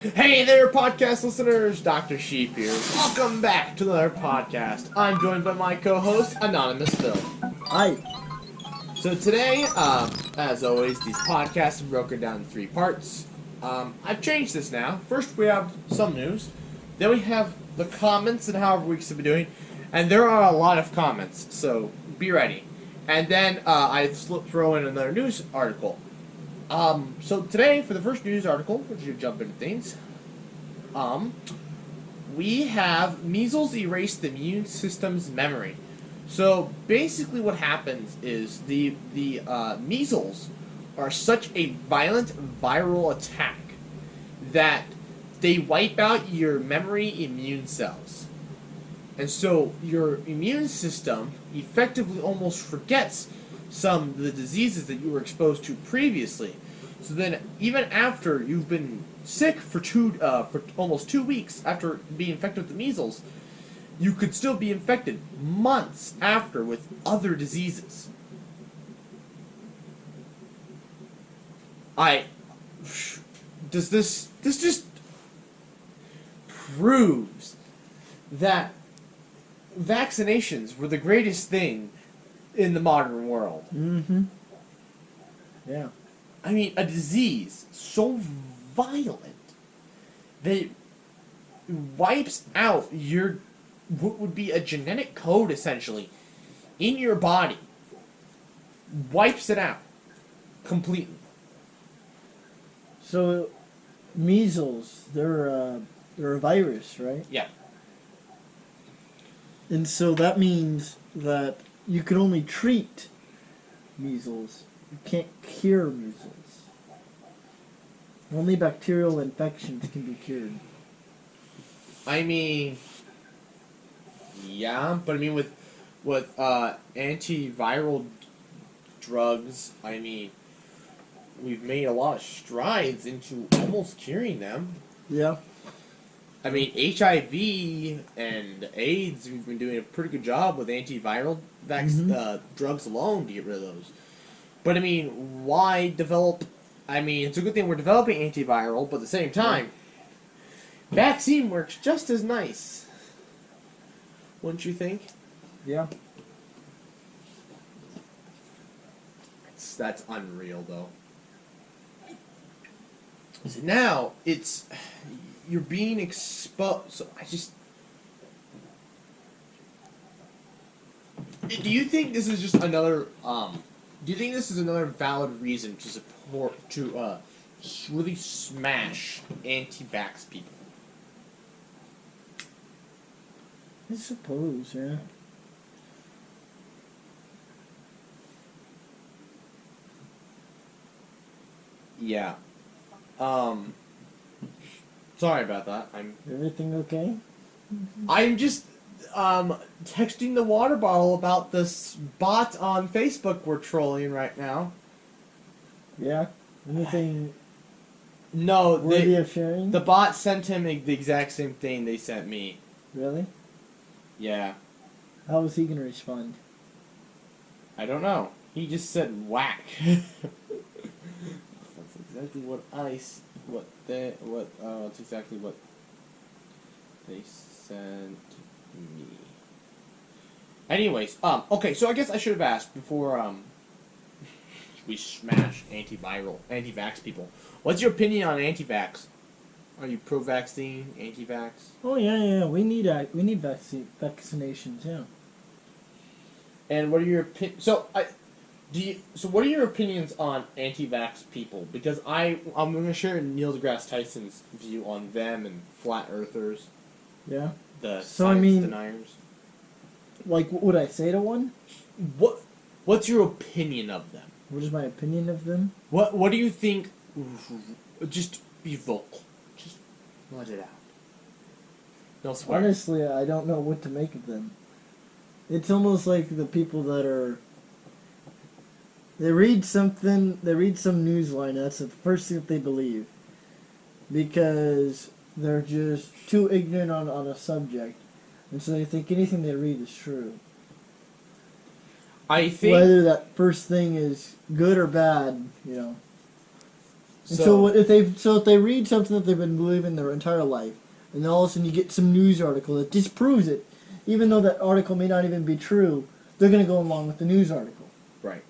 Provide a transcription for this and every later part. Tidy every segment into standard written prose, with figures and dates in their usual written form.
Hey there, podcast listeners! Dr. Sheep here. Welcome back to another podcast. I'm joined by my co-host, Anonymous Phil. Hi. So today, as always, these podcasts are broken down in 3 parts. I've changed this now. First, we have some news. Then we have the comments and how our weeks have been doing. And there are a lot of comments, so be ready. And then I throw in another news article. So today, for the first news article, we're going to jump into things. We have measles erase the immune system's memory. So basically what happens is the measles are such a violent viral attack that they wipe out your memory immune cells. And so your immune system effectively almost forgets some of the diseases that you were exposed to previously. So then, even after you've been sick for almost 2 weeks after being infected with the measles, you could still be infected months after with other diseases. This just proves that vaccinations were the greatest thing in the modern world. Mm-hmm. Yeah. I mean, a disease so violent that it wipes out what would be a genetic code, essentially, in your body. Wipes it out. Completely. So, measles, they're a virus, right? Yeah. And so that means that you can only treat measles. You can't cure measles. Only bacterial infections can be cured. I mean, yeah, but I mean with antiviral drugs, I mean, we've made a lot of strides into almost curing them. Yeah. I mean, HIV and AIDS, we've been doing a pretty good job with antiviral drugs alone to get rid of those. But I mean, why develop? I mean, it's a good thing we're developing antiviral, but at the same time, vaccine works just as nice. Wouldn't you think? Yeah. That's unreal, though. So now you're being exposed. So do you think this is just another? Do you think this is another valid reason to really smash anti-vax people? I suppose, yeah. Yeah. Sorry about that. Everything okay? I'm just texting the water bottle about this bot on Facebook we're trolling right now. Yeah. Anything No, worthy of sharing? the bot sent him the exact same thing they sent me. Really? Yeah. How was he going to respond? I don't know. He just said whack. That's exactly that's exactly what they sent me. Anyways, okay, so I guess I should have asked before we smash anti-vax people. What's your opinion on anti-vax? Are you pro-vaccine, anti-vax? Oh yeah. We need vaccinations. Yeah. And what are your what are your opinions on anti-vax people? Because I'm going to share Neil deGrasse Tyson's view on them and flat earthers. Yeah. The So, science deniers. Like, what would I say to one? What's your opinion of them? What is my opinion of them? What do you think? Just be vocal. Just let it out. No swearing. Honestly, I don't know what to make of them. It's almost like the people that are... They read some news line, and that's the first thing that they believe. Because they're just too ignorant on a subject. And so they think anything they read is true. I think whether that first thing is good or bad, you know. And so if they read something that they've been believing their entire life, and then all of a sudden you get some news article that disproves it, even though that article may not even be true, they're going to go along with the news article. Right.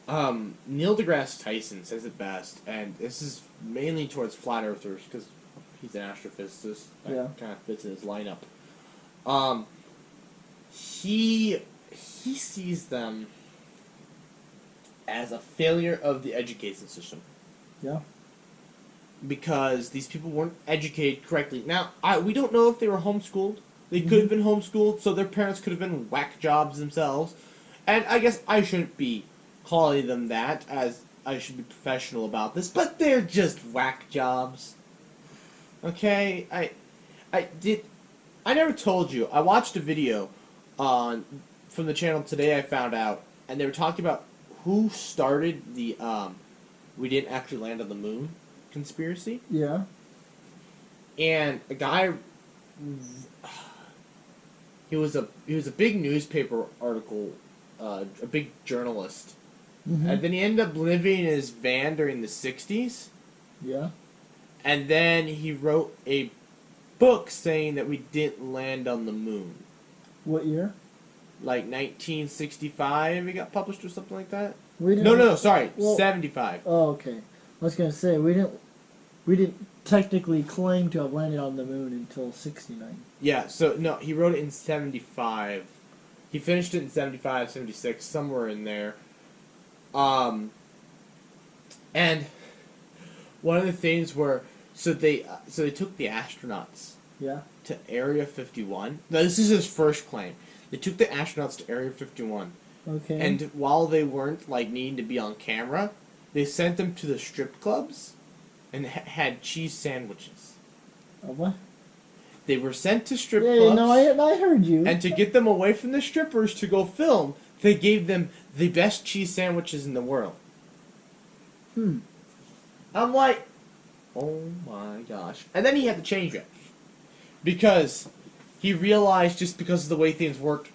Neil deGrasse Tyson says it best, and this is mainly towards flat earthers because he's an astrophysicist. That kind of fits in his lineup. He sees them as a failure of the education system. Yeah. Because these people weren't educated correctly. Now, we don't know if they were homeschooled. They could have been homeschooled, so their parents could have been whack jobs themselves. And I guess I shouldn't be calling them that, as I should be professional about this, but they're just whack jobs. Okay? I never told you. I watched a video from the channel today I found out, and they were talking about who started the we didn't actually land on the moon conspiracy. Yeah. And a guy, he was a big newspaper article, a big journalist, and then he ended up living in his van during the 60s. Yeah. And then he wrote a book saying that we didn't land on the moon. What year? Like 1965, it got published or something like that. Sorry, 75. Oh, okay. I was gonna say we didn't technically claim to have landed on the moon until 69. Yeah, so no, he wrote it in 75. He finished it in 75, 76, somewhere in there. And one of the things were so they took the astronauts to Area 51. Now this is his first claim. They took the astronauts to Area 51. Okay. And while they weren't like needing to be on camera, they sent them to the strip clubs and had cheese sandwiches. What? They were sent to strip clubs. Yeah, no, I heard you. And to get them away from the strippers to go film, they gave them the best cheese sandwiches in the world. I'm like, oh my gosh. And then he had to change it. Because he realized just because of the way things worked,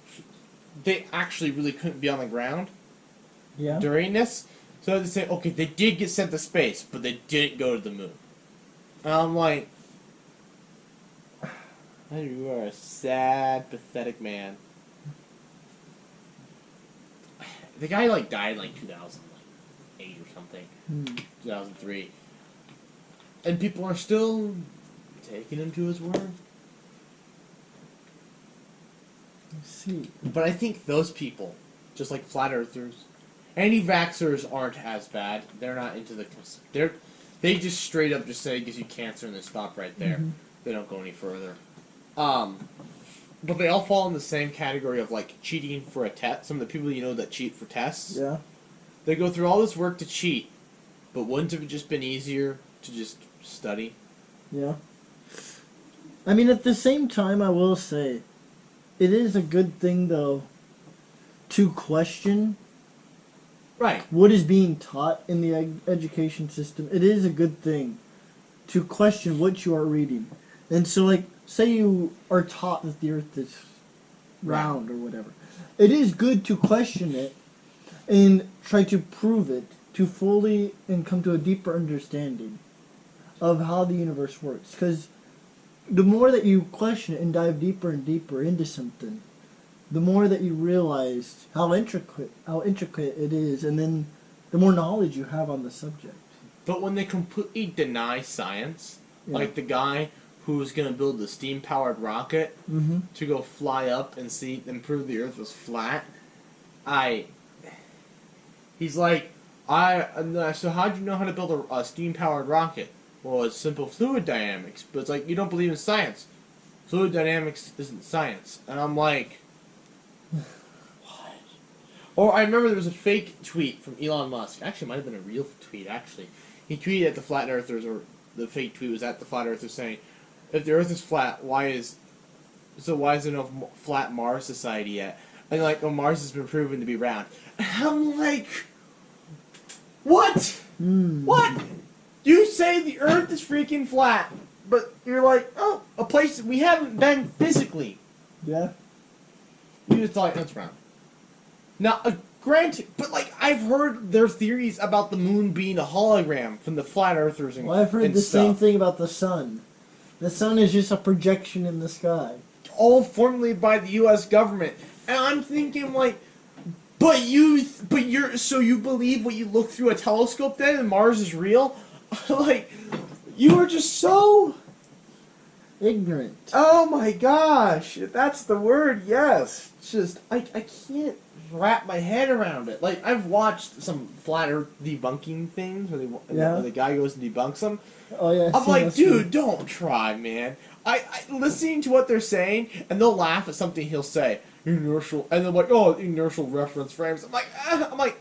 they actually really couldn't be on the ground during this. So they say, okay, they did get sent to space, but they didn't go to the moon. And I'm like, you are a sad, pathetic man. The guy died in 2008 or something, 2003, and people are still taking him to his word. Let's see. But I think those people, just like flat earthers, anti-vaxxers aren't as bad. They're not into the. They just straight up just say it gives you cancer and they stop right there. They don't go any further. But they all fall in the same category of cheating for a test. Some of the people that cheat for tests. Yeah. They go through all this work to cheat, but wouldn't it have just been easier to just study? Yeah. I mean, at the same time, I will say, it is a good thing though to question. Right. What is being taught in the education system? It is a good thing to question what you are reading. And so, say you are taught that the earth is round or whatever. It is good to question it and try to prove it to fully and come to a deeper understanding of how the universe works. Because the more that you question it and dive deeper and deeper into something, the more that you realize how intricate it is, and then the more knowledge you have on the subject. But when they completely deny science, like the guy who was going to build the steam-powered rocket to go fly up and prove the Earth was flat, he's like, so how'd you know how to build a steam-powered rocket? Well, it's simple fluid dynamics, but it's like, you don't believe in science. Fluid dynamics isn't science. And I'm like, what? Or I remember there was a fake tweet from Elon Musk. Actually, it might have been a real tweet, actually. He tweeted at the Flat Earthers, or the fake tweet was at the Flat Earthers saying, if the Earth is flat, why is there no flat Mars society yet? And Mars has been proven to be round. And I'm like, what? What? You say the Earth is freaking flat, but you're like, oh, a place we haven't been physically. Yeah. You just thought that's round. Now, Granted, but like I've heard their theories about the moon being a hologram from the flat earthers and Well, I've heard and the stuff. same thing about the sun. The sun is just a projection in the sky. All formulated by the U.S. government, and I'm thinking like, but you believe what you look through a telescope then, and Mars is real? Like, you are just so Ignorant. Oh my gosh, that's the word. Yes, it's just I can't wrap my head around it. Like I've watched some flat Earth debunking things where the guy goes and debunks them. Oh yeah. I'm like, dude, don't try, man. I listening to what they're saying, and they'll laugh at something he'll say, inertial, and they're like, oh, inertial reference frames. I'm like,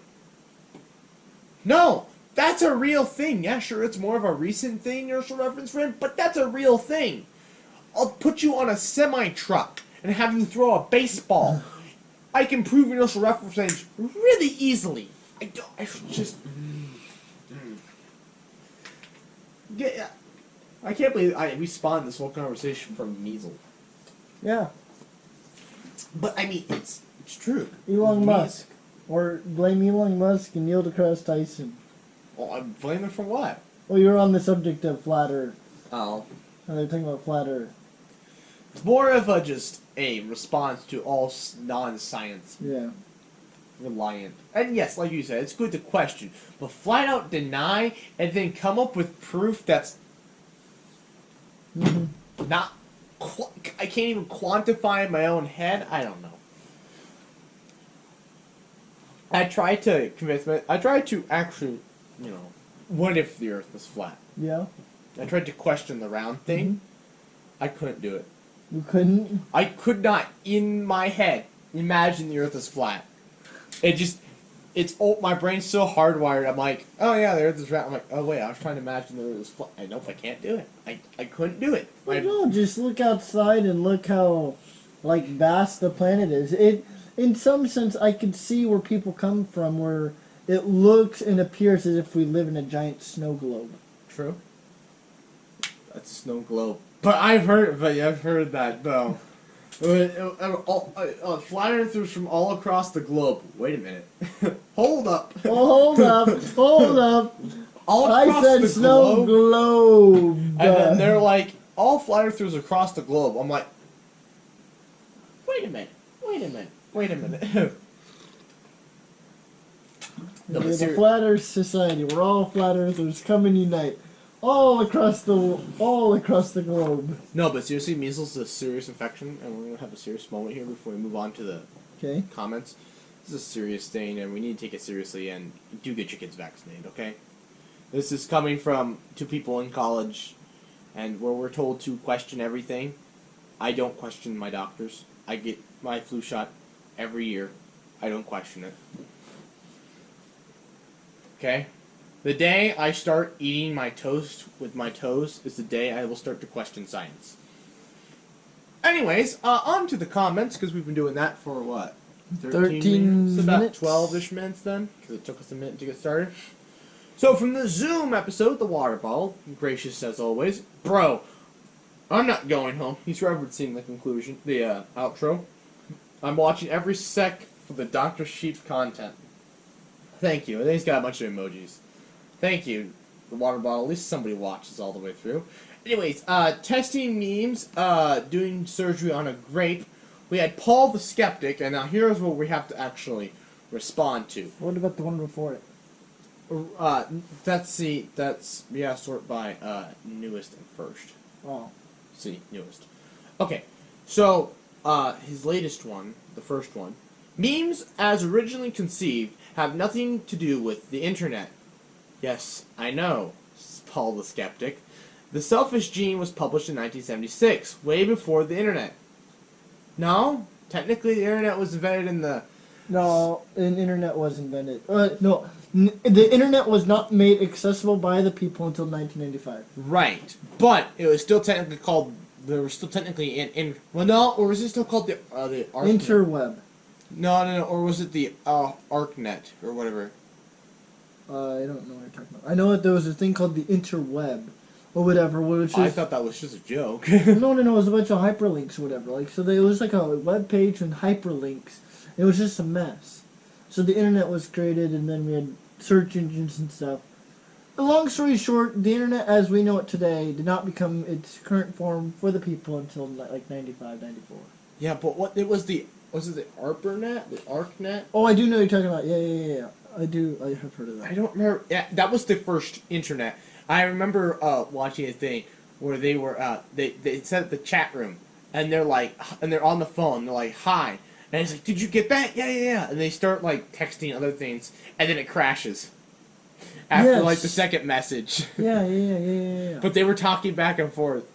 no, that's a real thing. Yeah, sure, it's more of a recent thing, inertial reference frame, but that's a real thing. I'll put you on a semi-truck and have you throw a baseball. I can prove inertial reference frames really easily. I should just. Yeah, I can't believe we spawned this whole conversation from measles. Yeah. But I mean, it's true. Elon Musk. Or blame Elon Musk and Neil deGrasse Tyson. Well, I blame them for what? Well, you're on the subject of flat Earth. Oh. And they're talking about flat Earth. It's more of just a response to all non-science reliant. And yes, like you said, it's good to question, but flat out deny and then come up with proof that's not. I can't even quantify in my own head. I don't know. I tried to convince me. I tried to actually, what if the Earth was flat? Yeah. I tried to question the round thing. I couldn't do it. You couldn't? I could not, in my head, imagine the Earth is flat. My brain's so hardwired. I'm like, oh yeah, the Earth is round. I'm like, oh wait, I was trying to imagine the Earth is flat. I know I can't do it. I couldn't do it. Well, no, just look outside and look how, vast the planet is. In some sense, I could see where people come from, where it looks and appears as if we live in a giant snow globe. True. That's a snow globe. But I've heard that though. Flat earthers from all across the globe. Wait a minute. Hold up. Oh, hold up. All I across said the snow globe. And then they're like, all flat earthers across the globe. I'm like, wait a minute. No, We're the Flat Earth Society. We're all flat earthers. Come and unite. All across the globe. No, but seriously, measles is a serious infection, and we're gonna have a serious moment here before we move on to the comments. This is a serious thing, and we need to take it seriously. And do get your kids vaccinated, okay? This is coming from two people in college, and where we're told to question everything. I don't question my doctors. I get my flu shot every year. I don't question it. Okay? The day I start eating my toast with my toes is the day I will start to question science. Anyways, on to the comments, because we've been doing that for what? 13 minutes? About minutes? 12-ish minutes then, because it took us a minute to get started. So from the Zoom episode, the water bottle, gracious as always, bro, I'm not going home. He's referencing the conclusion, the outro. I'm watching every sec for the Dr. Sheep content. Thank you. And then he's got a bunch of emojis. Thank you, the water bottle. At least somebody watches all the way through. Anyways, testing memes, doing surgery on a grape. We had Paul the Skeptic, and now here's what we have to actually respond to. What about the one before it? Sort by newest and first. Oh. See, newest. Okay, so his latest one, the first one. Memes, as originally conceived, have nothing to do with the internet. Yes, I know, Paul the Skeptic. The Selfish Gene was published in 1976, way before the internet. No? Technically, the internet was invented in the... No, the internet was invented. The internet was not made accessible by the people until 1995. Right, but it was still technically called... There was still technically or was it still called the ARCnet? Interweb. No, or was it the ARCnet, or whatever? I don't know what you're talking about. I know that there was a thing called the interweb, or whatever, which I thought that was just a joke. No, it was a bunch of hyperlinks or whatever. It was like a web page and hyperlinks. It was just a mess. So the internet was created, and then we had search engines and stuff. A long story short, the internet as we know it today did not become its current form for the people until like 95, 94. Yeah, but was it the ARPANET, the ARCnet? Oh, I do know what you're talking about. Yeah. I have heard of that. I don't remember. Yeah, that was the first internet. I remember watching a thing where they were they set up the chat room and they're like and they're on the phone. They're like, "Hi," and it's like, "Did you get that?" Yeah. And they start like texting other things, and then it crashes after Yes. like the second message. Yeah. But they were talking back and forth,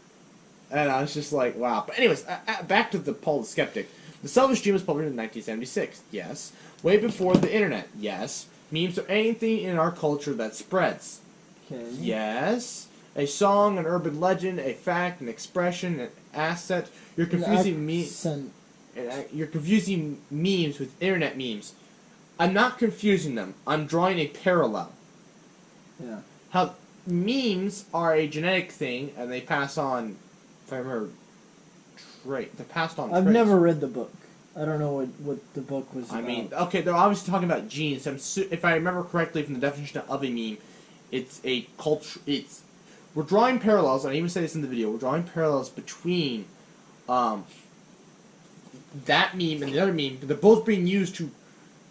and I was just like, "Wow." But anyways, back to the Paul the Skeptic. The Selfish Gene was published in 1976. Yes. Way before the internet. Yes. Memes are anything in our culture that spreads. Okay. Yes. A song, an urban legend, a fact, an expression, an asset. You're confusing You're confusing memes with internet memes. I'm not confusing them. I'm drawing a parallel. Yeah. How memes are a genetic thing, and they pass on. If I remember, they're passed on. I've traits. never read the book. I don't know what the book was about. I mean, okay, they're obviously talking about genes. If I remember correctly from the definition of a meme, it's a culture. We're drawing parallels, and I even say this in the video. We're drawing parallels between that meme and the other meme. But they're both being used to.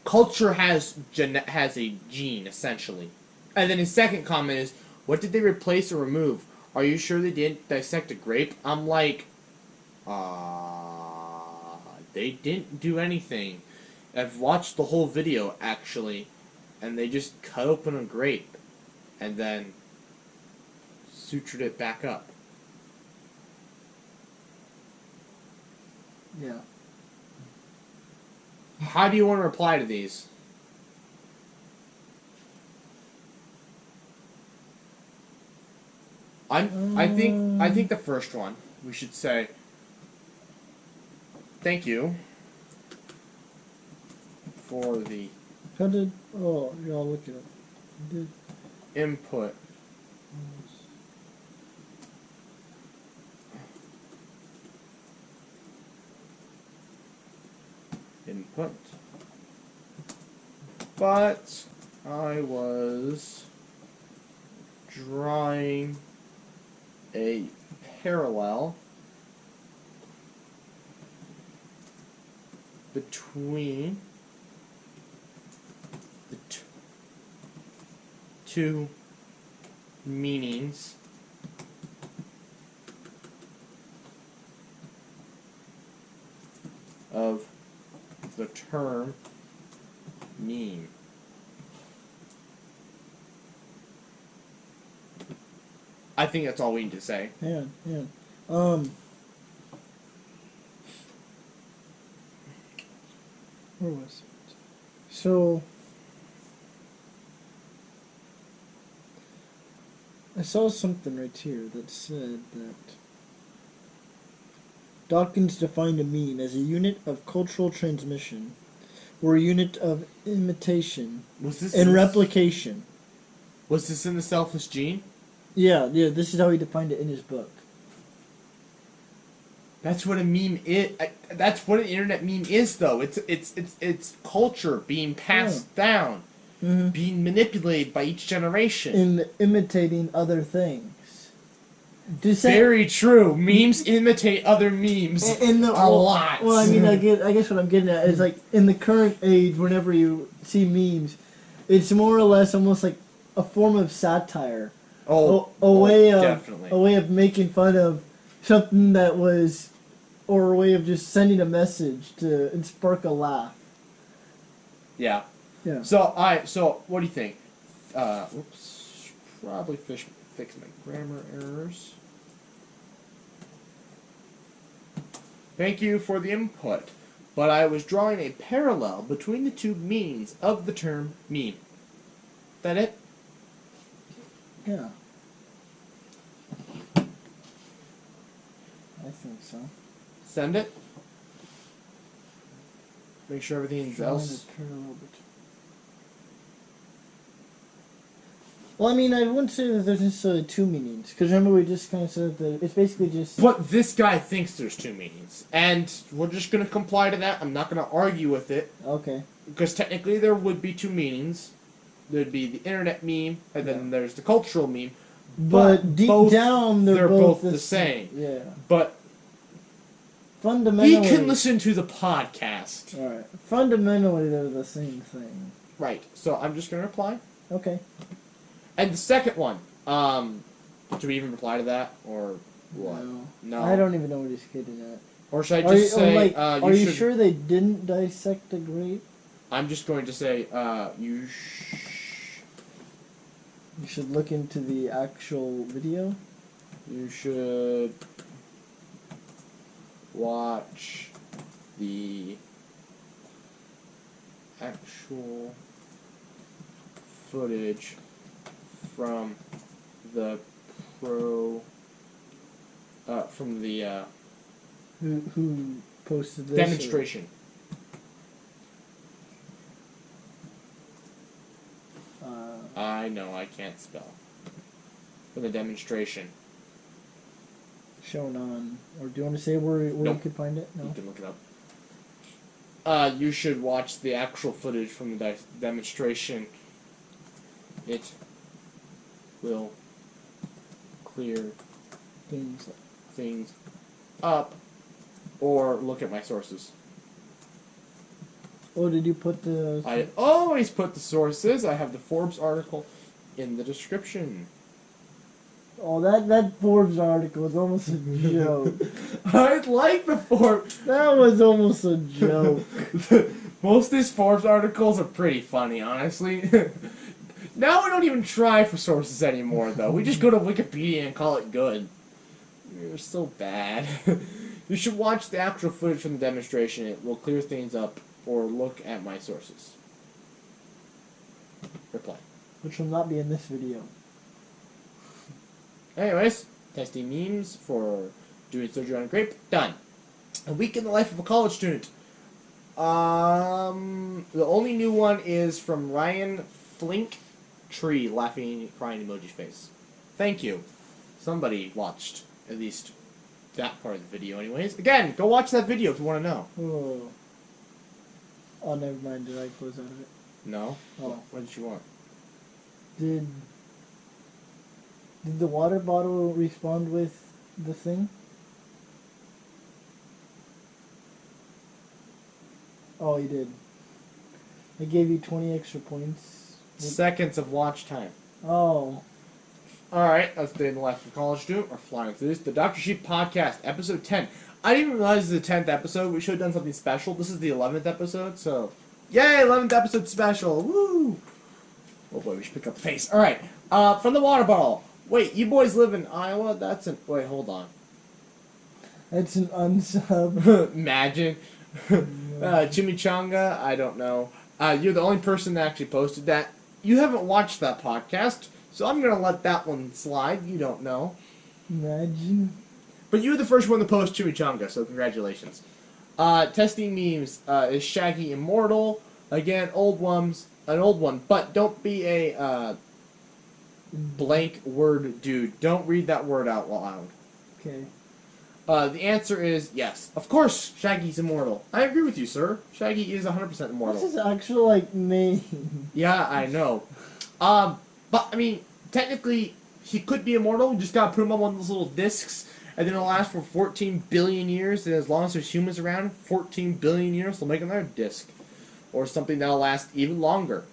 Culture has a gene essentially, and then his second comment is, "What did they replace or remove? Are you sure they didn't dissect a grape?" I'm like, they didn't do anything. I've watched the whole video, actually, and they just cut open a grape and then sutured it back up. Yeah. How do you want to reply to these? I think the first one we should say thank you for the How did... Oh, y'all look it up. Did... input. But I was drawing a parallel between the two meanings of the term meme. I think that's all we need to say. Yeah. Where was it? So... I saw something right here that said that Dawkins defined a meme as a unit of cultural transmission or a unit of imitation and replication. Was this in the Selfish Gene? Yeah, this is how he defined it in his book. That's what a meme is. That's what an internet meme is, though. It's culture being passed down, being manipulated by each generation, in imitating other things. Very true. Memes imitate other memes a lot. Well, I mean, I guess what I'm getting at is like in the current age, whenever you see memes, it's more or less almost like a form of satire. A way of making fun of something that was, or a way of just sending a message to spark a laugh. Yeah. Yeah. So what do you think? Whoops. Probably fix my grammar errors. Thank you for the input. But I was drawing a parallel between the two meanings of the term meme. That it? Yeah. I think so. Send it. Make sure everything's else. Well, I mean, I wouldn't say that there's necessarily two meanings. Because remember, we just kind of said that it's basically just... But this guy thinks there's two meanings. And we're just going to comply to that. I'm not going to argue with it. Okay. Because technically there would be two meanings. There'd be the internet meme, and then there's the cultural meme. But deep down, they're both the same. Yeah. But fundamentally... he can listen to the podcast. Alright. Fundamentally, they're the same thing. Right. So I'm just going to reply. Okay. And the second one, should we even reply to that, or what? No. I don't even know what he's getting at. Or should I just say, are you sure they didn't dissect the grape? I'm just going to say, You should look into the actual video. You should watch the actual footage from the Who posted this? demonstration. I know I can't spell. For the demonstration. Shown on, or do you want to say where Nope. you could find it? No. You can look it up. You should watch the actual footage from the demonstration. It will clear things up, or look at my sources. Oh, did you put the... I always put the sources. I have the Forbes article in the description. Oh, that Forbes article was almost a joke. I like the Forbes. That was almost a joke. Most of these Forbes articles are pretty funny, honestly. Now we don't even try for sources anymore, though. We just go to Wikipedia and call it good. You're so bad. You should watch the actual footage from the demonstration. It will clear things up, or look at my sources. Reply. Which will not be in this video. Anyways, testing memes for doing surgery on a grape. Done. A week in the life of a college student. The only new one is from Ryan Flink Tree, laughing, crying emoji face. Thank you. Somebody watched at least that part of the video anyways. Again, go watch that video if you want to know. Oh, never mind. Did I close out of it? No? Oh. What did you want? Did the water bottle respond with the thing? Oh, he did. I gave you 20 extra points. Seconds of watch time. Oh. Alright, that's Day in the Life of a College Student. We're flying through this. The Dr. Sheep Podcast, episode 10. I didn't even realize this is the 10th episode. We should have done something special. This is the 11th episode, so... Yay, 11th episode special. Woo! Oh boy, we should pick up the pace. Alright, from the water bottle. Wait, you boys live in Iowa? That's an... Wait, hold on. That's an unsub. Imagine. Chimichanga, I don't know. You're the only person that actually posted that. You haven't watched that podcast, so I'm going to let that one slide. You don't know. Imagine. But you were the first one to post Chimichanga, so congratulations. Testing memes is Shaggy Immortal. Again, an old one, but don't be a blank word dude. Don't read that word out loud. Okay. The answer is yes. Of course, Shaggy's immortal. I agree with you, sir. Shaggy is 100% immortal. What's his actual, name? Yeah, I know. But, I mean, technically, he could be immortal. You just gotta put him on one of those little discs, and then it'll last for 14 billion years, and as long as there's humans around, 14 billion years, they'll make another disc. Or something that'll last even longer.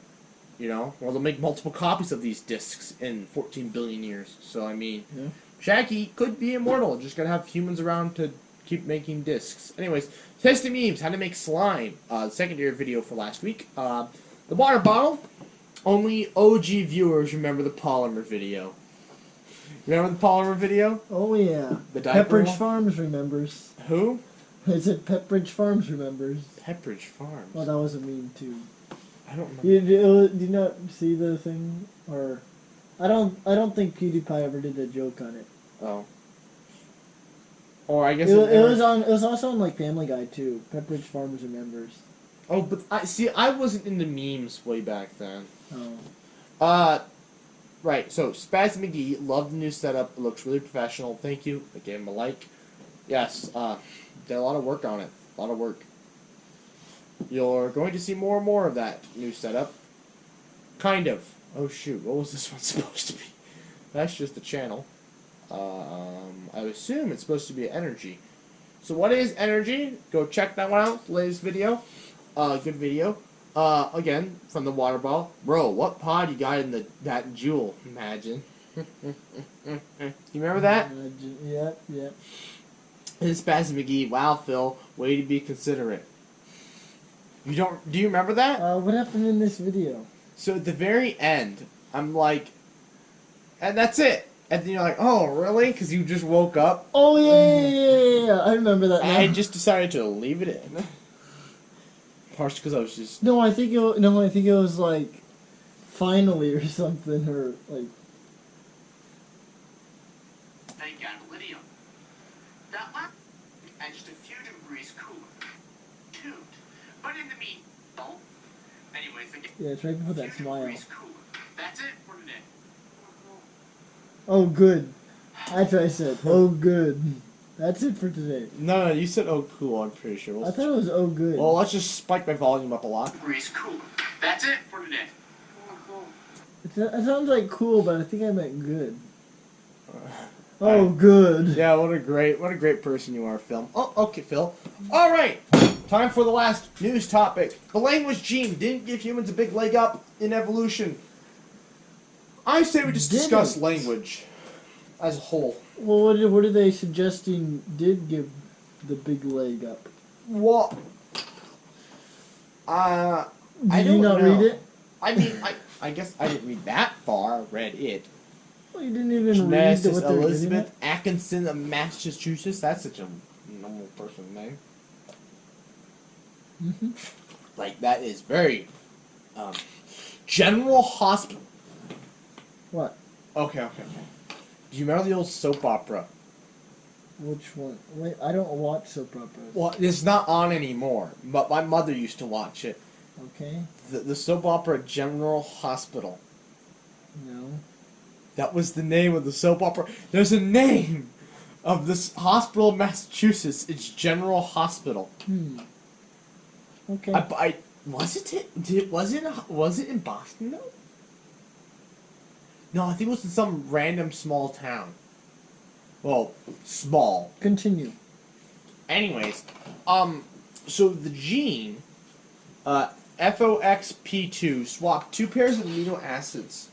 You know? Or they'll make multiple copies of these discs in 14 billion years. So, I mean... Yeah. Shaggy could be immortal, just gotta have humans around to keep making discs. Anyways, testing memes, how to make slime. Secondary video for last week. The water bottle, only OG viewers remember the polymer video. Remember the polymer video? Oh yeah. The diaper Pepperidge one? Farms remembers. Who? Is it Pepperidge Farms remembers? Pepperidge Farms. Oh, that was a meme too. I don't remember. Do you not see the thing? Or I don't think PewDiePie ever did a joke on it. Oh. Or I guess it was also on Family Guy too. Pepperidge Farms remembers. Oh, but I wasn't into memes way back then. Oh. Right, so Spaz McGee, love the new setup. It looks really professional. Thank you. I gave him a like. Yes, did a lot of work on it. A lot of work. You're going to see more and more of that new setup. Kind of. Oh shoot, what was this one supposed to be? That's just the channel. I assume it's supposed to be energy. So what is energy? Go check that one out. Latest video. Good video. Again, from the water ball. Bro, what pod you got in that jewel? Imagine. You remember that? Yep, yep. This Spaz McGee. Wow, Phil. Way to be considerate. Do you remember that? What happened in this video? So at the very end, I'm like, and that's it. And then you're like, oh, really? Because you just woke up. Oh, yeah. I remember that now. I just decided to leave it in. Partially because I was just... No, I think it was like, finally or something, or like... They gadolinium. That last and just a few degrees cooler. Tuned. But in the meantime, anyways, they get Yeah, try to put that smile. degrees cooler. That's it for today. Oh, good. That's what I said. Oh, good. That's it for today. No, you said, oh, cool, I'm pretty sure. I thought it was oh, good. Well, let's just spike my volume up a lot. Degrees cooler. That's it for today. It sounds like cool, but I think I meant good. Oh, good. Yeah, what a great person you are, Phil. Oh, okay, Phil. All right, time for the last news topic. The language gene didn't give humans a big leg up in evolution. I say we just discuss Didn't. language as a whole. Well, what are they suggesting did give the big leg up? What? I Did don't you not know. read it? I mean, I guess I didn't read that far. I read it. Well, you didn't even read Genesis what they were getting Elizabeth at? Atkinson of Massachusetts. That's such a normal person name. Mm-hmm. Like, that is very... General Hospital. What? Okay. Do you remember the old soap opera? Which one? Wait, I don't watch soap operas. Well, it's not on anymore, but my mother used to watch it. Okay. The soap opera General Hospital. No. That was the name of the soap opera. There's a name of this hospital in Massachusetts. It's General Hospital. Okay. Was it in Boston though? No, I think it was in some random small town. Well, small. Continue. Anyways, so the gene, FOXP2 swapped two pairs of amino acids.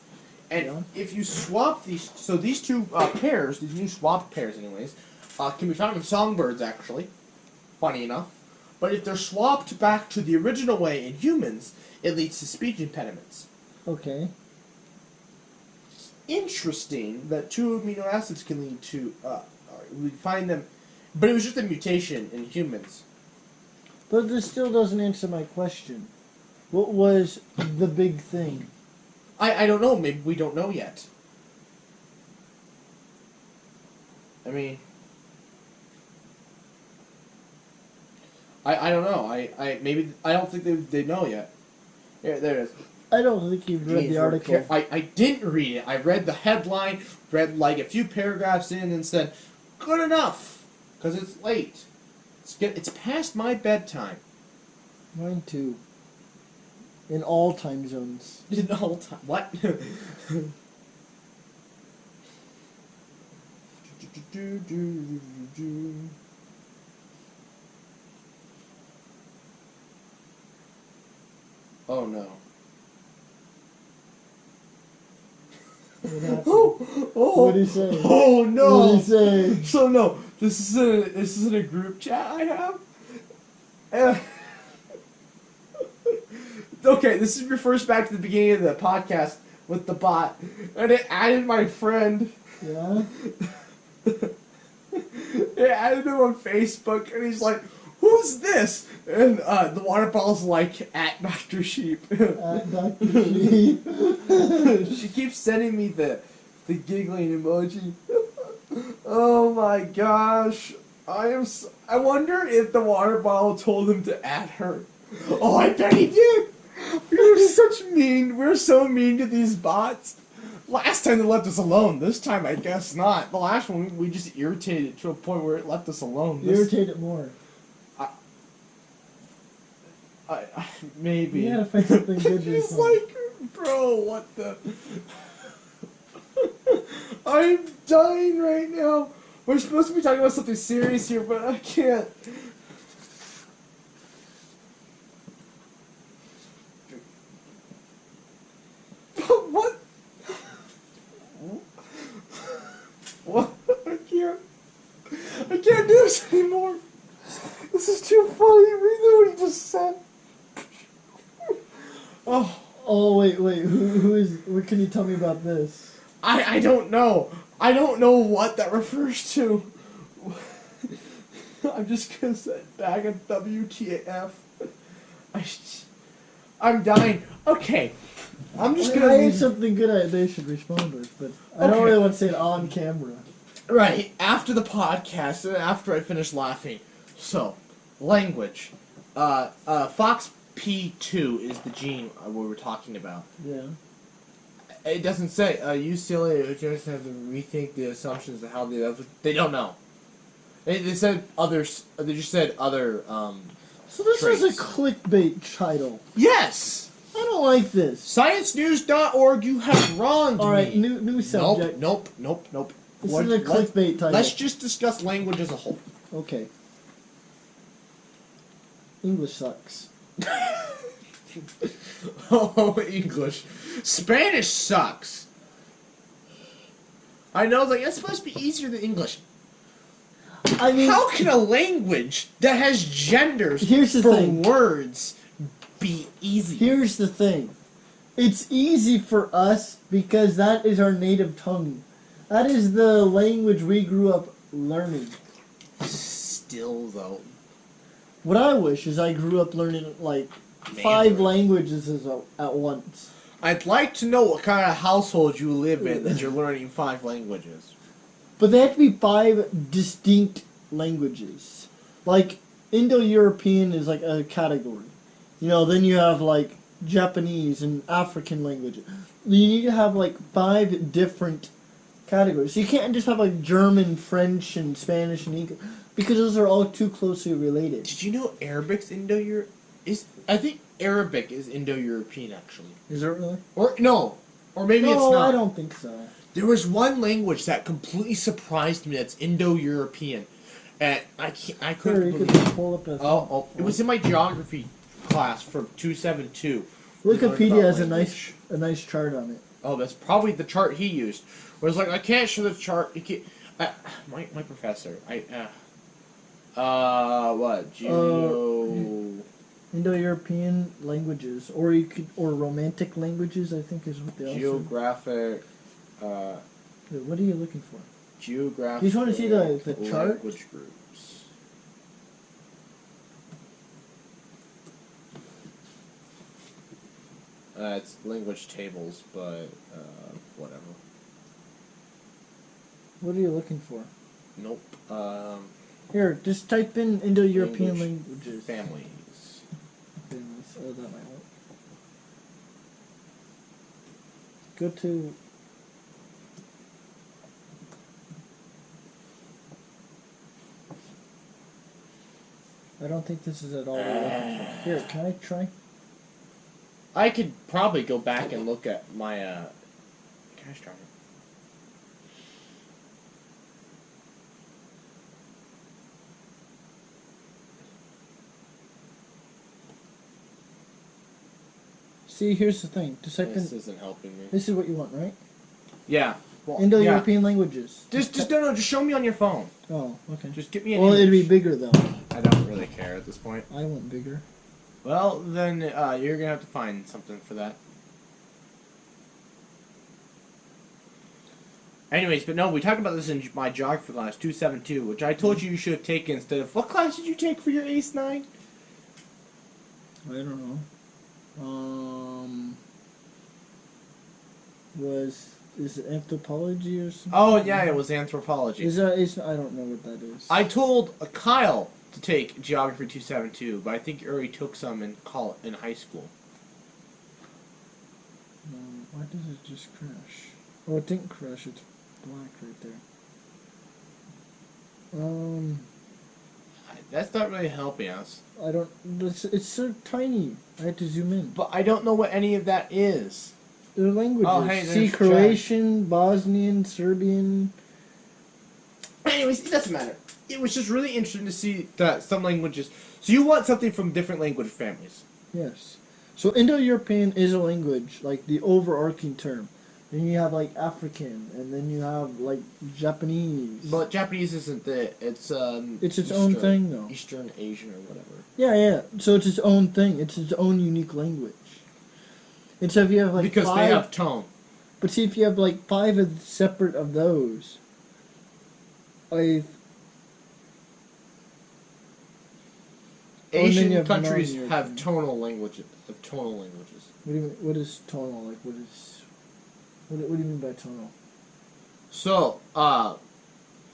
And Yeah. if you swap these, so these two pairs, these new swapped pairs anyways, can be found in songbirds actually, funny enough. But if they're swapped back to the original way in humans, it leads to speech impediments. Okay. Interesting that two amino acids can lead to, we find them, but it was just a mutation in humans. But this still doesn't answer my question. What was the big thing? I don't know, maybe we don't know yet. I mean, I don't know, maybe, I don't think they know yet. Here, there it is. I don't think you've read Genes the were article. I didn't read it. I read the headline, read like a few paragraphs in, and said, good enough, because it's late. It's past my bedtime. Mine too. In all time zones. The whole time. What? Oh no. What happened? Oh, What'd he say? Oh no! What'd he say? So no, this is in a group chat I have. Okay, this refers back to the beginning of the podcast with the bot, and it added my friend. Yeah? It added him on Facebook, and he's like, "Who's this?" And the water bottle's like, "At Dr. Sheep." Dr. Sheep. She keeps sending me the giggling emoji. Oh my gosh. I wonder if the water bottle told him to add her. Oh, I bet he did. We're so mean to these bots. Last time they left us alone. This time, I guess not. The last one, we just irritated to a point where it left us alone. Irritate it more. Maybe. You gotta find something good to He's respond. like, bro, what the? I'm dying right now. We're supposed to be talking about something serious here, but I can't. What? What? I can't do this anymore. This is too funny. Read what he just said. Oh. Oh wait. Who is? What can you tell me about this? I don't know. I don't know what that refers to. I'm just gonna say back at WTF. I'm dying. Okay. I'm just gonna I have leave. something good they should respond with, but I don't Okay. really want to say it on camera. Right, after the podcast, and after I finish laughing. So, language. Fox P2 is the gene we were talking about. Yeah. It doesn't say, UCLA just have to rethink the assumptions of how they don't know. They said others, they just said other, So this is a traits. clickbait title. Yes! I don't like this. ScienceNews.org, you have wronged All right, me. new subject. Nope. This is a clickbait title. Let's just discuss language as a whole. Okay. English sucks. Oh, English. Spanish sucks. I know, like, it's supposed to be easier than English. I mean, How can a language that has genders Here's the for thing. words be easy? here's the thing. It's easy for us because that is our native tongue. That is the language we grew up learning. Still, though. What I wish is I grew up learning like 5 Mandarin. languages at once. I'd like to know what kind of household you live in that you're learning 5 languages. But they have to be 5 distinct languages. Like, Indo-European is like a category. Then you have like Japanese and African languages. You need to have like 5 different categories. So you can't just have like German, French, and Spanish and English. Because those are all too closely related. Did you know Arabic's Indo-Europe? I think Arabic is Indo-European, actually. Is it really? Or maybe it's No, not. I don't think so. There was one language that completely surprised me that's Indo-European. And I Here, couldn't you believe can it. pull up the... It was in my geography class for 272. We learned Wikipedia about has language. a nice chart on it. Oh, that's probably the chart he used. Where it's like, I can't show the chart. You can't, my professor. What? Indo-European languages, or Romantic languages, I think is what they also... Geographic. Wait, what are you looking for? Geographic. You just want to see the chart? Language groups. It's language tables, but whatever. What are you looking for? Nope. Here, just type in Indo-European English languages. Families. Oh, that might work. Go to... I don't think this is at all what you're looking for. Here, can I try? I could probably go back and look at my cash driver. See, here's the thing. Just type This in... isn't helping me. This is what you want, right? Yeah. Well, Indo-European languages. Yeah. Just show me on your phone. Oh, okay. Just get me an Well, it'd be image. bigger, though. I don't really care at this point. I want bigger. Well, then you're gonna have to find something for that. Anyways, but no, we talked about this in my geography class, 272, which I told you should have taken instead of... What class did you take for your ACE 9? I don't know. Is it anthropology or something? Oh, yeah, it was anthropology. I don't know what that is. I told Kyle to take Geography 272, but I think he already took some in high school. Why does it just crash? Oh, it didn't crash. It's black right there. That's not really helping us. I don't. It's so tiny. I had to zoom in. But I don't know what any of that is. Their languages. Oh, hey, See, there's Croatian, Bosnian, Serbian. Anyways, it doesn't matter. It was just really interesting to see that some languages. So you want something from different language families. Yes. So Indo-European is a language, like the overarching term. Then you have like African, and then you have like Japanese. But Japanese isn't it. It's It's own thing, though. Eastern Asian or whatever. Yeah, yeah. So it's its own thing. It's its own unique language. And so if you have like Because five, they have tone. but see if you have like five of separate of those, then you Asian have countries non-European. have tonal languages. What do you mean, what is tonal? Like what do you mean by tonal? So,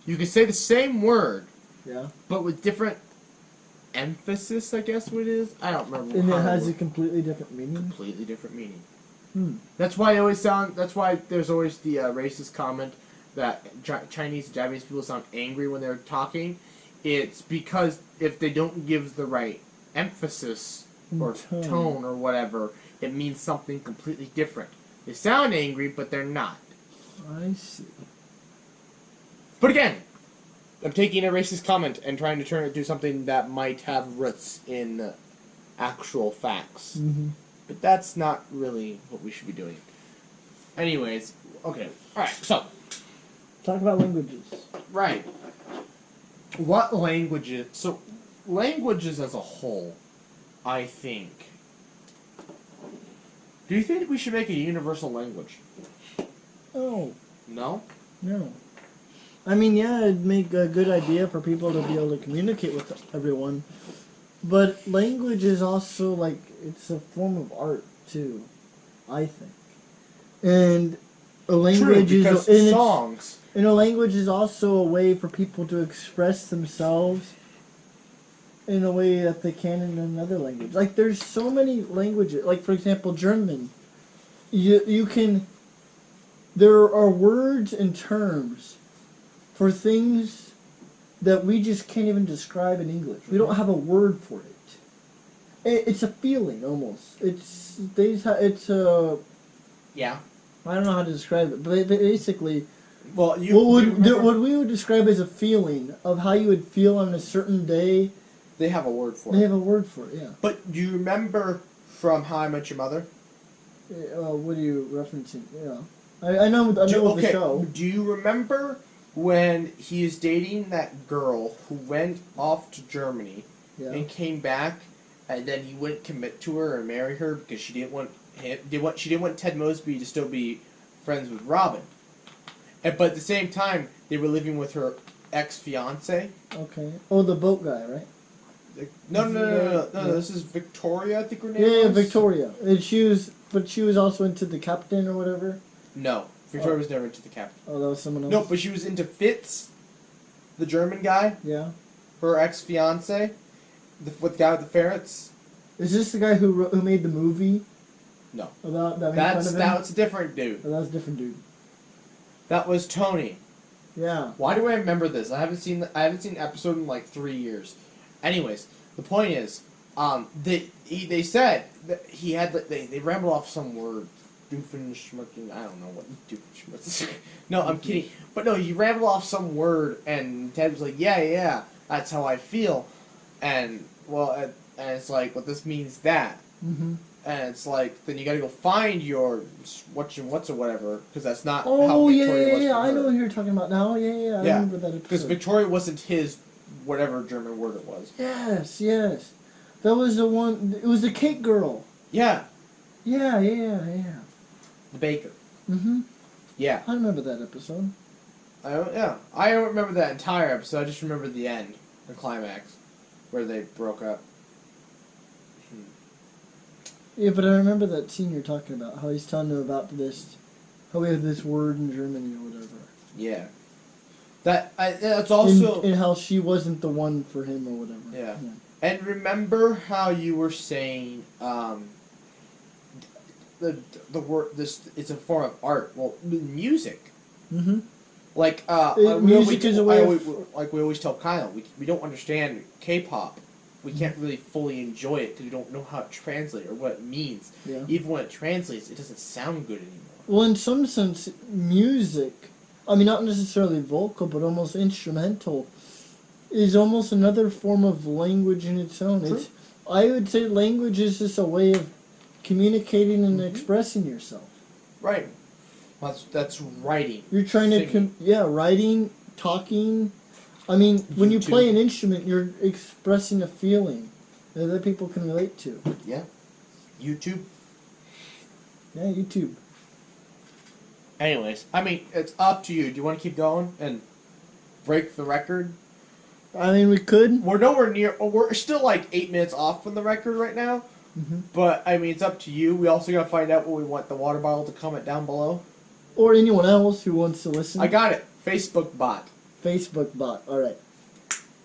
you can say the same word, Yeah. but with different emphasis, I guess what it is. I don't remember. And it how has a works. completely different meaning. Completely different meaning. Hmm. That's why That's why there's always the racist comment that Chinese and Japanese people sound angry when they're talking. It's because if they don't give the right emphasis or tone or whatever, it means something completely different. They sound angry, but they're not. I see. But again, I'm taking a racist comment and trying to turn it into something that might have roots in actual facts. Mm-hmm. But that's not really what we should be doing. Anyways, okay. Alright, so. Talk about languages. Right. What languages... So, languages as a whole, I think... Do you think we should make a universal language? Oh, No? no. I mean, yeah, it'd make a good idea for people to be able to communicate with everyone. But language is also, like, it's a form of art, too, I think. And a language True, because is... songs... And a language is also a way for people to express themselves in a way that they can in another language. Like, there's so many languages. Like, for example, German. You can... There are words and terms for things that we just can't even describe in English. We don't have a word for it. It's a feeling, almost. It's a... Yeah. I don't know how to describe it, but basically... Well, what we would describe as a feeling of how you would feel on a certain day. They have a word for They it. have a word for it, yeah. But do you remember from How I Met Your Mother? What are you referencing? Yeah, I know the show. Do you remember when he is dating that girl who went off to Germany and came back, and then he wouldn't commit to her or marry her because she didn't want she didn't want Ted Mosby to still be friends with Robin. But at the same time, they were living with her ex-fiance. Okay. Oh, the boat guy, right? No. This is Victoria, I think her name was. Yeah, Victoria. And she was also into the captain or whatever. No, Victoria was never into the captain. Oh, that was someone else. No, but she was into Fitz, the German guy. Yeah. Her ex-fiance, the guy with the ferrets. Is this the guy who made the movie? No. About that made fun of him? That's a different dude. Oh, that was a different dude. That was Tony. Yeah. Why do I remember this? I haven't seen an episode in like 3 years. Anyways, the point is, they said that he had they rambled off some word, doofenshmirking. I don't know what doofenshmirking. No, I'm kidding. But no, he rambled off some word, and Ted was like, yeah, that's how I feel, and it's like, well, this means that. Mm-hmm. And it's like, then you gotta go find your what's or whatever, because that's not how Oh, Victoria was yeah. for I her. know what you're talking about now. Yeah. I remember that episode. Because Victoria wasn't his whatever German word it was. Yes. That was the one. It was the cake girl. Yeah. Yeah. The baker. Mm-hmm. Yeah. I remember that episode. I don't remember that entire episode. I just remember the end, the climax, where they broke up. Yeah, but I remember that scene you're talking about. How he's telling them about this, how we have this word in Germany or whatever. Yeah. That's also... And how she wasn't the one for him or whatever. Yeah. And remember how you were saying, the word this it's a form of art. Well, music. Mm-hmm. Like Music is a way of... like we always tell Kyle, we don't understand K-pop. We can't really fully enjoy it because we don't know how it translates or what it means. Yeah. Even when it translates, it doesn't sound good anymore. Well, in some sense, music, I mean, not necessarily vocal, but almost instrumental, is almost another form of language in its own. True. It's, I would say language is just a way of communicating and expressing yourself. Right. That's writing. You're trying Singing. writing, talking. I mean, when you YouTube. play an instrument, you're expressing a feeling that other people can relate to. Yeah. YouTube. Yeah, YouTube. Anyways, I mean, it's up to you. Do you want to keep going and break the record? I mean, we could. We're nowhere near. We're still like 8 minutes off from the record right now. Mm-hmm. But I mean, it's up to you. We also gotta find out what we want the water bottle to comment down below. Or anyone else who wants to listen. I got it. Facebook bot. Facebook bot. All right.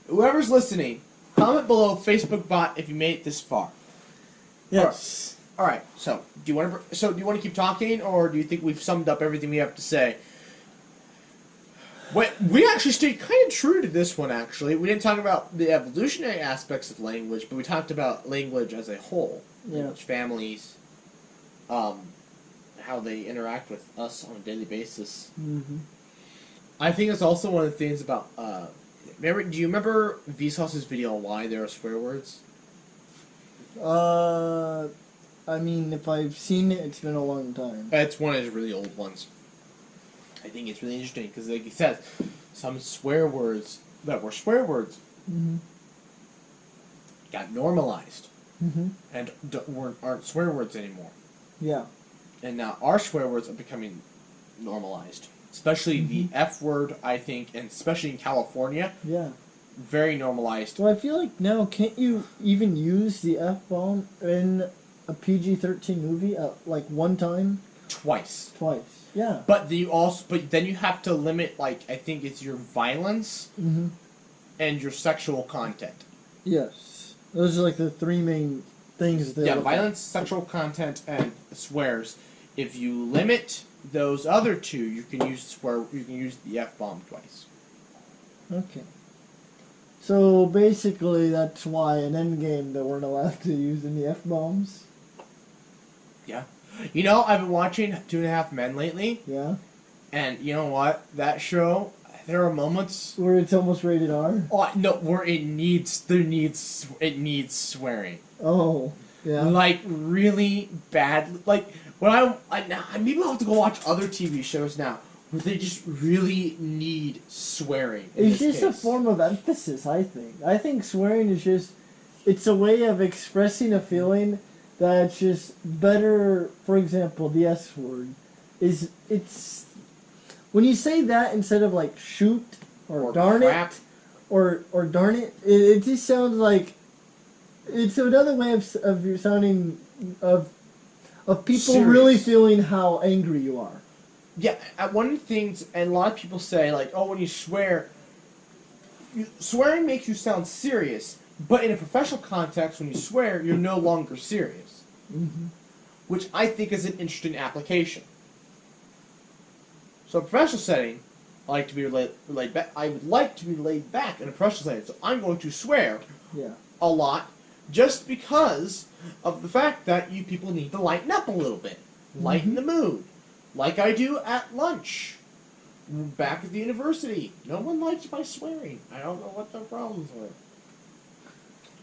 Whoever's listening, comment below Facebook bot if you made it this far. Yes. All right. So do you want to keep talking, or do you think we've summed up everything we have to say? We actually stayed kind of true to this one. Actually, we didn't talk about the evolutionary aspects of language, but we talked about language as a whole. Yeah. Language families, how they interact with us on a daily basis. Mm-hmm. I think it's also one of the things about. Do you remember Vsauce's video on why there are swear words? I mean, if I've seen it, it's been a long time. It's one of his really old ones. I think it's really interesting because, like he says, some swear words that were swear words Mm-hmm. got normalized Mm-hmm. and aren't swear words anymore. Yeah. And now our swear words are becoming normalized. Especially the F word, I think, and especially in California, Yeah. very normalized. Well, I feel like now, can't you even use the F-bomb in a PG-13 movie like one time? Twice. Twice. Yeah. But then you have to limit, like, I think it's your violence Mm-hmm. and your sexual content. Yes. Those are like the three main things. That Violence, sexual content, and swears. If you limit those other two, you can use the F-bomb twice. Okay. So basically, that's why in Endgame they weren't allowed to use any F-bombs. Yeah. You know, I've been watching 2.5 Men lately, Yeah. and you know what? That show, there are moments. Where it's almost rated R. Oh no, where it needs swearing. Oh. Yeah. Like really bad. Like when I maybe I'll have to go watch other TV shows now where they just really need swearing. It's just a form of emphasis, I think. I think swearing is just, it's a way of expressing a feeling that's just better. For example, the S word it's when you say that instead of like shoot or darn crap. it or darn it, it just sounds like it's another way of you sounding of people Serious. really feeling how angry you are. Yeah, one of the things, and a lot of people say, like, oh, when you swear, swearing makes you sound serious, but in a professional context, when you swear, you're no longer serious. Mm-hmm. Which I think is an interesting application. So, in a professional setting, I like to be laid back. I would like to be laid back in a professional setting, so I'm going to swear Yeah. a lot, just because of the fact that you people need to lighten up a little bit, lighten the mood. Like I do at lunch. Back at the university. No one likes my swearing. I don't know what their problems were.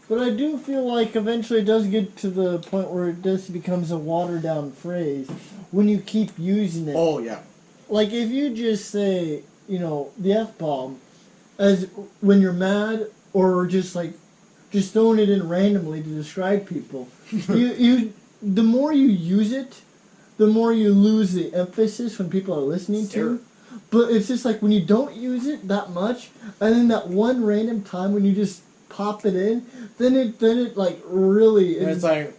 But I do feel like eventually it does get to the point where it just becomes a watered down phrase when you keep using it. Oh, yeah. Like if you just say, the F-bomb as when you're mad or just throwing it in randomly to describe people, the more you use it, the more you lose the emphasis when people are listening to. But it's just like when you don't use it that much, and then that one random time when you just pop it in, then it like really. And it's like.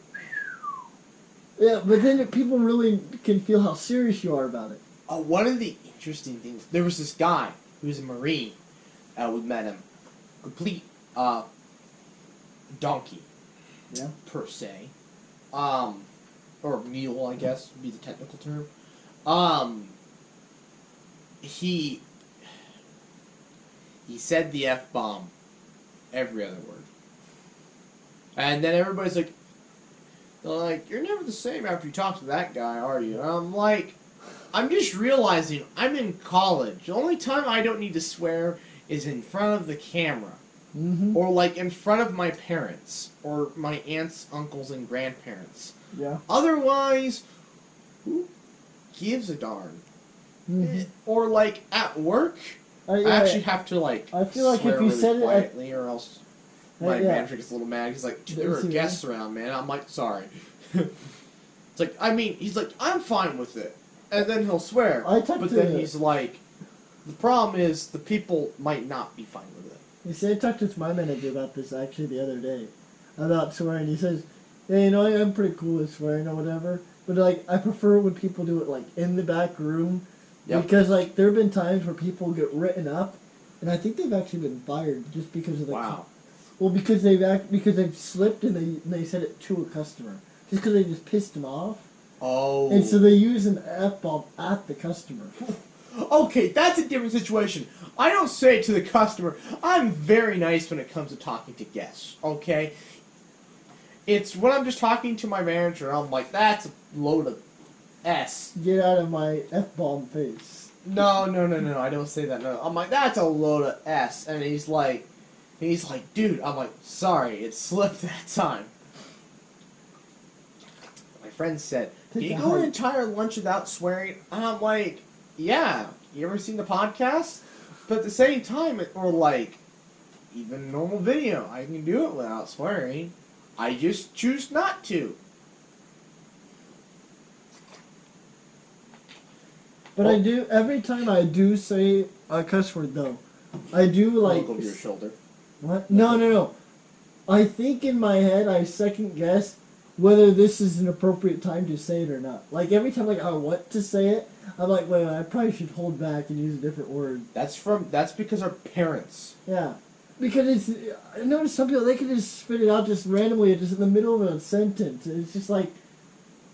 Yeah, but then people really can feel how serious you are about it. One of the interesting things, there was this guy who was a Marine. We met him. Complete donkey. Yeah. Per se. or mule, I guess would be the technical term. He said the F-bomb every other word. And then everybody's like, they're like, you're never the same after you talk to that guy, are you? And I'm like, I'm just realizing I'm in college. The only time I don't need to swear is in front of the camera. Mm-hmm. Or like in front of my parents. Or my aunts, uncles, and grandparents. Yeah. Otherwise, who gives a darn? Mm-hmm. Or like at work, I actually have to like I feel like swear if you really said it quietly, or else my yeah. manager gets a little mad. He's like, there are guests around, man. I'm like, sorry. It's like, I mean, he's like, I'm fine with it, and then he'll swear. But then he's like, the problem is the people might not be fine with it. You see, I talked with my manager about this actually the other day, about swearing. He says, "Hey, you know, I'm pretty cool with swearing or whatever, but like, I prefer when people do it like in the back room." Yep. Because like there have been times where people get written up, and I think they've actually been fired just because of the. Wow. Well, because they've slipped and they said it to a customer just because they just pissed them off. Oh. And so they use an F-bomb at the customer. Okay, that's a different situation. I don't say it to the customer. I'm very nice when it comes to talking to guests. Okay. It's when I'm just talking to my manager. I'm like, that's a load of S. Get out of my F-bomb face. No, I don't say that. No, I'm like, that's a load of S. And he's like, dude, I'm like, sorry, it slipped that time. My friend said, did you go an entire lunch without swearing? And I'm like, yeah. You ever seen the podcast? But at the same time, or like, even normal video, I can do it without swearing. I just choose not to. But I do, every time I do say a cuss word though, I do like... Look over your shoulder. What? No. I think in my head I second guess whether this is an appropriate time to say it or not. Like every time like I want to say it, I'm like, wait, I probably should hold back and use a different word. That's because our parents. Yeah. Because I notice some people, they can just spit it out just randomly, just in the middle of a sentence. It's just like,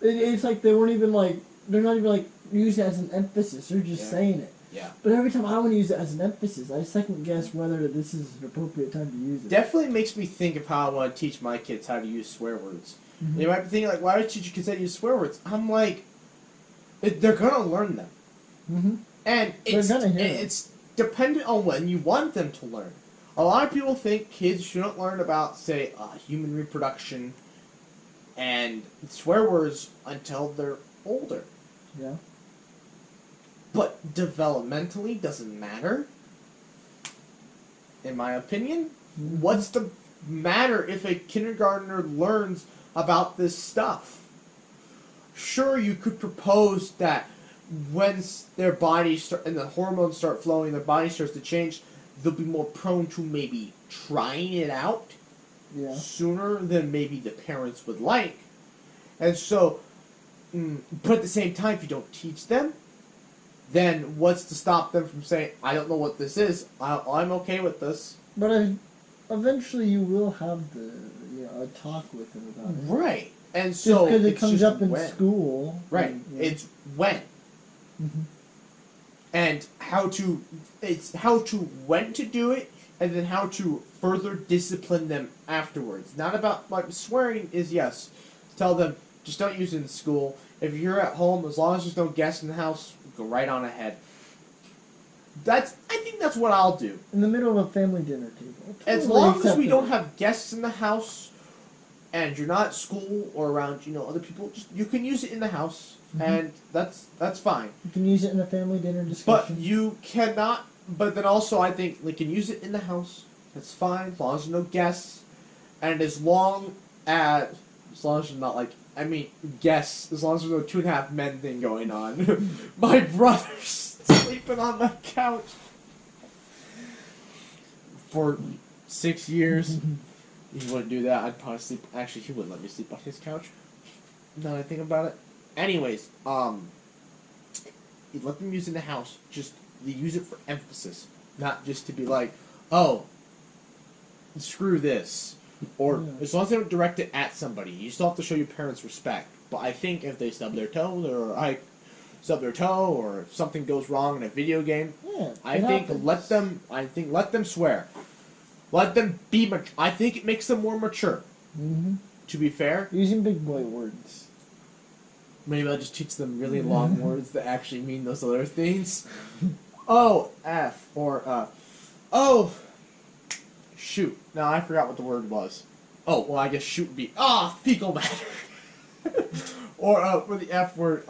it's like they weren't even like, they're not even like using it as an emphasis. They're just saying it. Yeah. But every time I want to use it as an emphasis, I second guess whether this is an appropriate time to use it. Definitely makes me think of how I want to teach my kids how to use swear words. Mm-hmm. They might be thinking like, why would you teach your kids how to use swear words? I'm like, they're gonna learn them. Mm-hmm. And it's dependent on when you want them to learn. A lot of people think kids shouldn't learn about, say, human reproduction and swear words until they're older. Yeah. But developmentally doesn't matter. In my opinion, what's the matter if a kindergartner learns about this stuff? Sure, you could propose that when their bodies start and the hormones start flowing, their body starts to change, they'll be more prone to maybe trying it out sooner than maybe the parents would like. And so, but at the same time, if you don't teach them, then what's to stop them from saying, I don't know what this is, I'm okay with this. But eventually you will have a talk with them about it. Right. And so because it comes up in school. Right. It's when. Mm-hmm. And when to do it, and then how to further discipline them afterwards. Not about, like, swearing is yes. Tell them, just don't use it in school. If you're at home, as long as there's no guests in the house, go right on ahead. I think that's what I'll do. In the middle of a family dinner table. As long as we don't have guests in the house, and you're not at school or around, other people, you can use it in the house, and that's fine. You can use it in a family dinner discussion. But you cannot. But then also, I think we can use it in the house. That's fine, as long as there's no guests, and as long as there's not guests. As long as there's no 2.5 men thing going on. My brother's sleeping on the couch for 6 years. He wouldn't do that. I'd probably sleep. Actually, he wouldn't let me sleep on his couch. Now that I think about it. Anyways, you let them use it in the house. Just they use it for emphasis, not just to be like, oh, screw this. Or as long as they don't direct it at somebody, you still have to show your parents respect. But I think if they stub their toe, or if something goes wrong in a video game, Yeah, I it think happens. let them swear. Let them be mature. I think it makes them more mature. Mm-hmm. To be fair, Using big boy words. maybe I'll just teach them really long words that actually mean those other things. Oh, F, or, oh, shoot. No, I forgot what the word was. Oh, well, I guess shoot would be, fecal matter. Or, for the F word,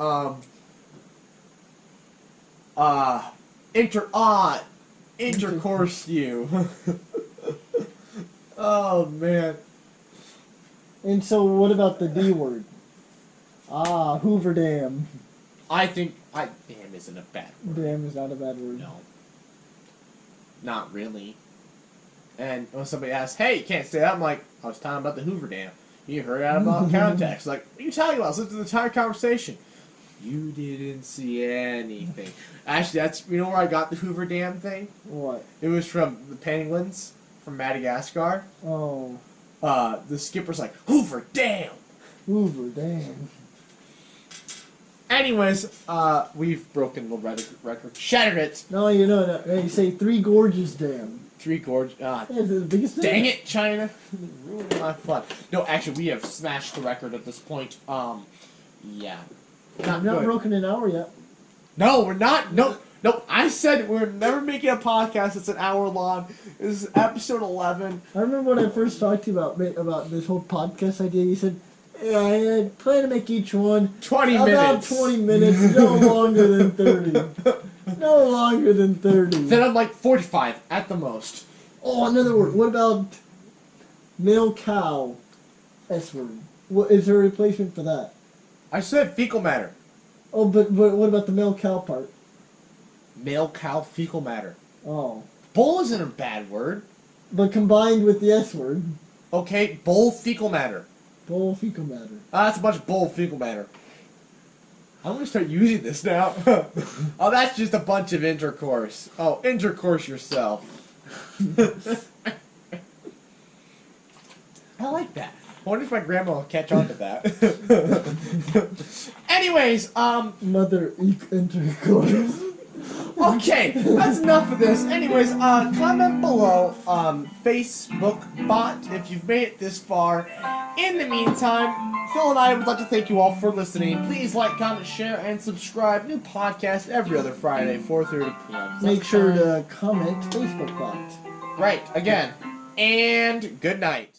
intercourse you. Oh, man. And so, what about the D word? Hoover Dam. I think, damn isn't a bad word. Dam is not a bad word. No. Not really. And when somebody asks, hey, you can't say that, I'm like, I was talking about the Hoover Dam. You heard that about context. Like, what are you talking about? Listen to the entire conversation. You didn't see anything. Actually, you know where I got the Hoover Dam thing? What? It was from the penguins from Madagascar. Oh. The skipper's like, Hoover Dam! Hoover Dam. Anyways, we've broken the record. Shattered it! No, you know that. You say Three Gorges Dam. Three gorge. Yeah, it's the biggest dam. Dang it, China! Ruining my fun. No, actually, we have smashed the record at this point. Yeah. Not We've not good. broken an hour yet. No, we're not. No. I said we're never making a podcast that's an hour long. This is episode 11. I remember when I first talked to you about this whole podcast idea. You said, "Yeah, I plan to make each one 20 about minutes. 20 minutes, no longer than 30. No longer than 30." Then I'm like 45 at the most. Oh, another word. What about male cow? S word. What is there a replacement for that? I said fecal matter. Oh, but what about the male cow part? Male cow fecal matter. Oh, Bull isn't a bad word. but combined with the S word, Okay, bull fecal matter. bull fecal matter. That's a bunch of bull fecal matter. I'm gonna start using this now. Oh, that's just a bunch of intercourse. Oh, intercourse yourself. I like that. I wonder if my grandma will catch on to that. Anyways, Mother intercourse. okay, that's enough of this. Anyways, comment below, Facebook bot if you've made it this far. In the meantime, Phil and I would like to thank you all for listening. Please like, comment, share, and subscribe. New podcast every other Friday, 4:30 p.m. Make sure to comment Facebook bot. Right, again. And good night.